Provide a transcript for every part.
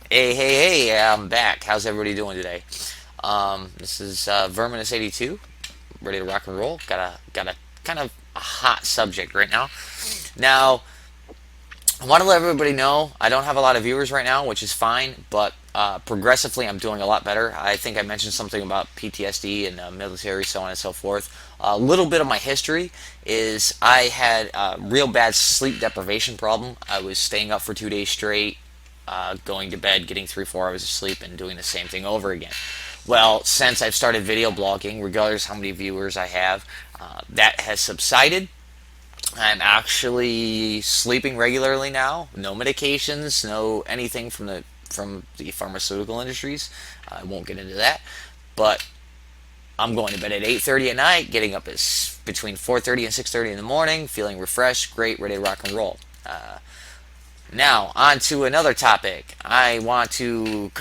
Hey, I'm back. How's everybody doing today? This is Verminous82, ready to rock and roll. Got a kind of a hot subject right now. Now, I want to let everybody know I don't have a lot of viewers right now, which is fine, but progressively I'm doing a lot better. I think I mentioned something about PTSD and military, so on and so forth. A little bit of my history is I had a real bad sleep deprivation problem. I was staying up for 2 days straight, going to bed, getting 3, 4 hours of sleep, and doing the same thing over again. Well, since I've started video blogging, regardless how many viewers I have, that has subsided. I'm actually sleeping regularly now. No medications, no anything from the pharmaceutical industries. I won't get into that, but I'm going to bed at 8:30 at night, getting up between 4:30 and 6:30 in the morning, feeling refreshed, great, ready to rock and roll. Now, on to another topic. I want to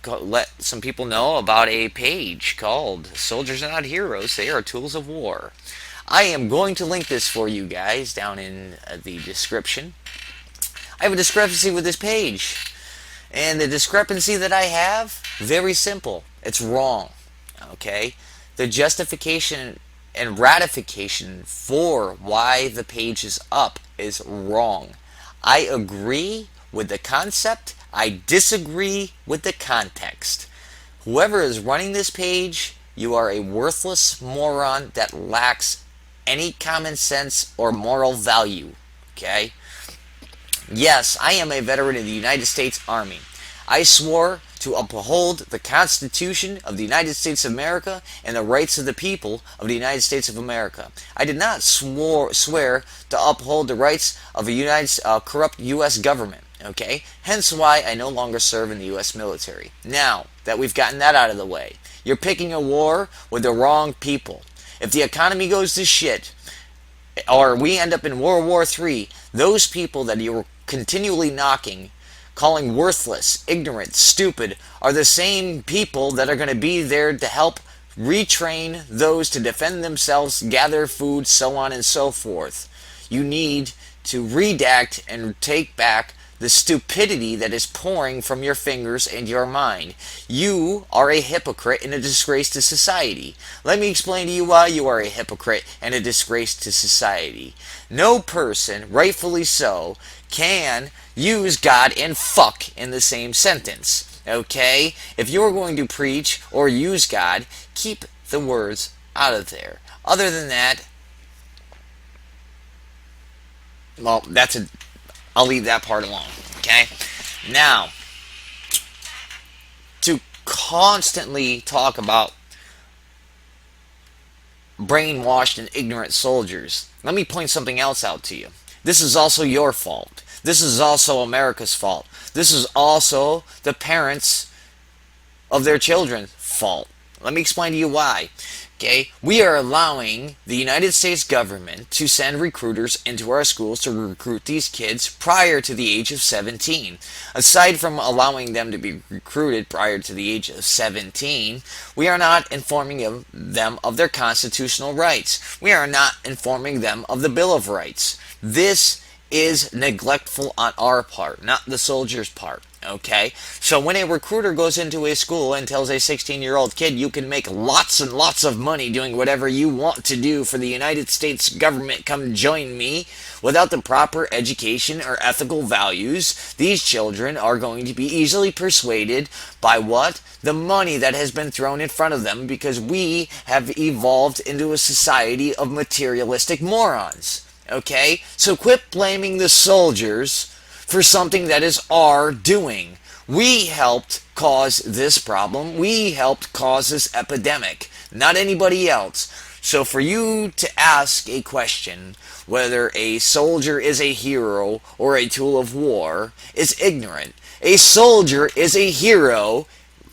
let some people know about a page called Soldiers Are Not Heroes, They Are Tools of War. I am going to link this for you guys down in the description. I have a discrepancy with this page. And the discrepancy that I have, very simple. It's wrong. Okay? The justification and ratification for why the page is up is wrong. I agree with the concept. I disagree with the context. Whoever is running this page, you are a worthless moron that lacks any common sense or moral value. Okay? Yes, I am a veteran of the United States Army. I swore to uphold the Constitution of the United States of America and the rights of the people of the United States of America. I did not swear to uphold the rights of a corrupt U.S. government. Okay? Hence why I no longer serve in the U.S. military. Now that we've gotten that out of the way, you're picking a war with the wrong people. If the economy goes to shit, or we end up in World War III, those people that you're continually knocking, calling worthless, ignorant, stupid, are the same people that are going to be there to help retrain those to defend themselves, gather food, so on and so forth. You need to redact and take back the stupidity that is pouring from your fingers and your mind. You are a hypocrite and a disgrace to society. Let me explain to you why you are a hypocrite and a disgrace to society. No person, rightfully so, can use God and fuck in the same sentence. Okay? If you're going to preach or use God, keep the words out of there. Other than that, well, I'll leave that part alone. Okay? Now, to constantly talk about brainwashed and ignorant soldiers, let me point something else out to you. This is also your fault. This is also America's fault. This is also the parents of their children's fault. Let me explain to you why. Okay, we are allowing the United States government to send recruiters into our schools to recruit these kids prior to the age of 17. Aside from allowing them to be recruited prior to the age of 17, we are not informing them of their constitutional rights. We are not informing them of the Bill of Rights. This is neglectful on our part, not the soldier's part. Okay? So when a recruiter goes into a school and tells a 16-year-old kid you can make lots and lots of money doing whatever you want to do for the United States government, come join me, without the proper education or ethical values, these children are going to be easily persuaded by what? The money that has been thrown in front of them, because we have evolved into a society of materialistic morons. Okay? So quit blaming the soldiers for something that is our doing. We helped cause this problem. We helped cause this epidemic, not anybody else. So for you to ask a question whether a soldier is a hero or a tool of war is ignorant. A soldier is a hero,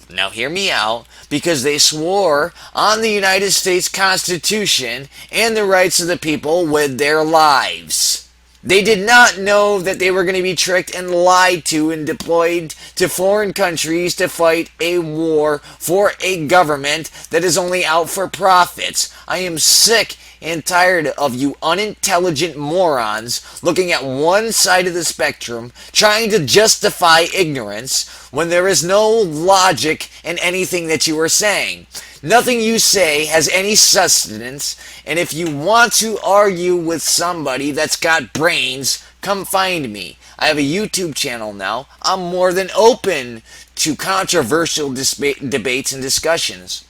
now hear me out, because they swore on the United States Constitution and the rights of the people with their lives. They did not know that they were going to be tricked and lied to and deployed to foreign countries to fight a war for a government that is only out for profits. I am sick and tired of you unintelligent morons looking at one side of the spectrum, trying to justify ignorance when there is no logic in anything that you are saying. Nothing you say has any sustenance, and if you want to argue with somebody that's got brains, come find me. I have a YouTube channel now. I'm more than open to controversial debates and discussions.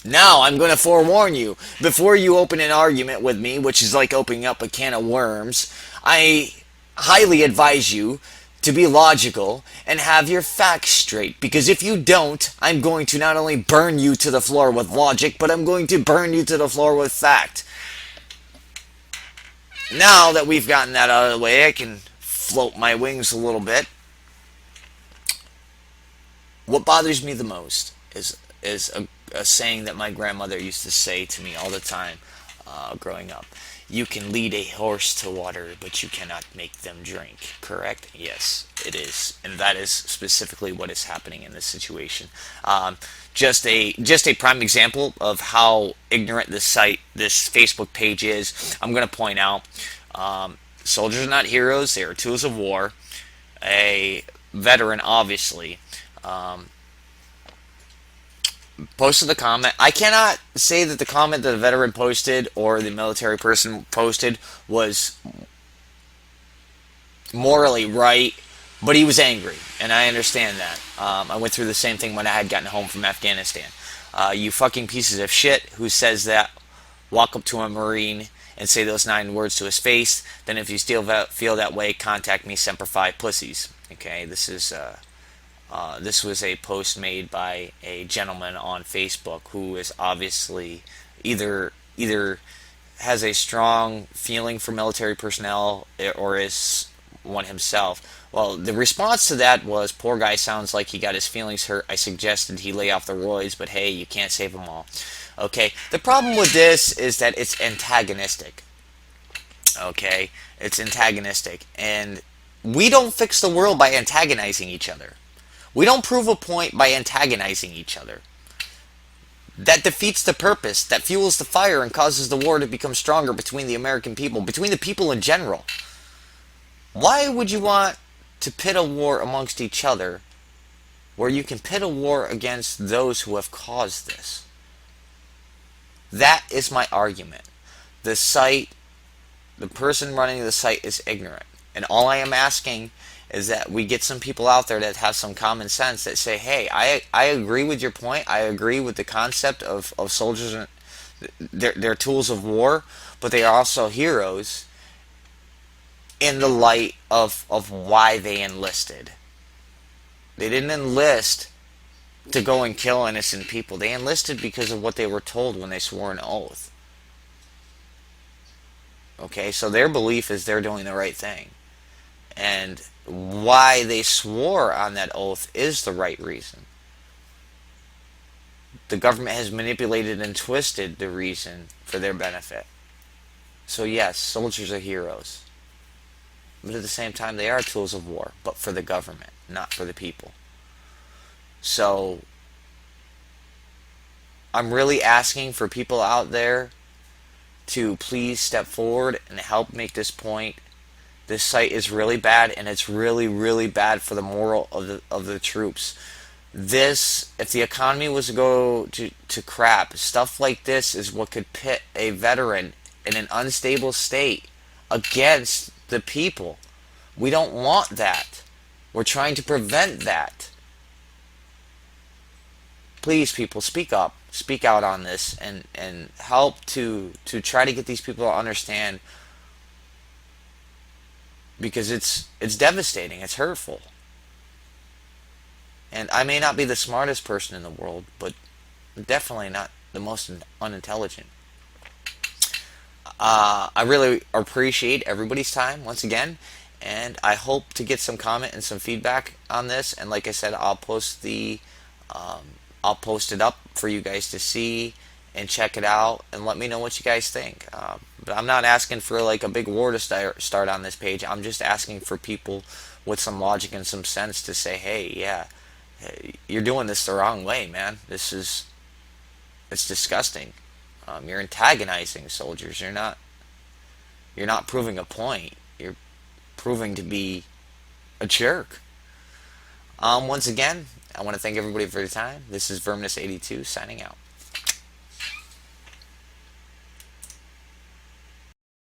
Now, I'm going to forewarn you, before you open an argument with me, which is like opening up a can of worms, I highly advise you to be logical and have your facts straight. Because if you don't, I'm going to not only burn you to the floor with logic, but I'm going to burn you to the floor with fact. Now that we've gotten that out of the way, I can float my wings a little bit. What bothers me the most is a saying that my grandmother used to say to me all the time growing up. You can lead a horse to water, but you cannot make them drink. Correct? Yes, it is, and that is specifically what is happening in this situation. Just a prime example of how ignorant this Facebook page is. I'm going to point out, soldiers are not heroes; they are tools of war. A veteran, obviously. Posted the comment. I cannot say that the comment that the veteran posted or the military person posted was morally right, but he was angry, and I understand that. I went through the same thing when I had gotten home from Afghanistan. You fucking pieces of shit who says that, walk up to a Marine and say those 9 words to his face. Then if you still feel that way, contact me, Semper Fi pussies. Okay, this was a post made by a gentleman on Facebook who is obviously either has a strong feeling for military personnel or is one himself. Well, the response to that was, poor guy sounds like he got his feelings hurt. I suggested he lay off the roids, but hey, you can't save them all. Okay, the problem with this is that it's antagonistic. Okay, it's antagonistic, and we don't fix the world by antagonizing each other. We don't prove a point by antagonizing each other. That defeats the purpose, that fuels the fire and causes the war to become stronger between the American people, between the people in general. Why would you want to pit a war amongst each other where you can pit a war against those who have caused this? That is my argument. The person running the site is ignorant. And all I am asking is that we get some people out there that have some common sense that say, hey, I agree with your point. I agree with the concept of soldiers. And they're tools of war, but they are also heroes in the light of why they enlisted. They didn't enlist to go and kill innocent people. They enlisted because of what they were told when they swore an oath. Okay, so their belief is they're doing the right thing. And why they swore on that oath is the right reason. The government has manipulated and twisted the reason for their benefit. So yes, soldiers are heroes. But at the same time, they are tools of war, but for the government, not for the people. So I'm really asking for people out there to please step forward and help make this point. This site is really bad, and it's really, really bad for the moral of the troops. This, if the economy was to go to crap, stuff like this is what could pit a veteran in an unstable state against the people. We don't want that. We're trying to prevent that. Please, people, speak up. Speak out on this and help to try to get these people to understand, because it's devastating. It's hurtful. And I may not be the smartest person in the world, but definitely not the most unintelligent. I really appreciate everybody's time once again, and I hope to get some comment and some feedback on this. And like I said, I'll post it up for you guys to see and check it out and let me know what you guys think. But I'm not asking for like a big war to start on this page. I'm just asking for people with some logic and some sense to say, hey, yeah, you're doing this the wrong way, man. It's disgusting. You're antagonizing soldiers. You're not proving a point. You're proving to be a jerk. Once again, I want to thank everybody for your time. This is Verminous82 signing out.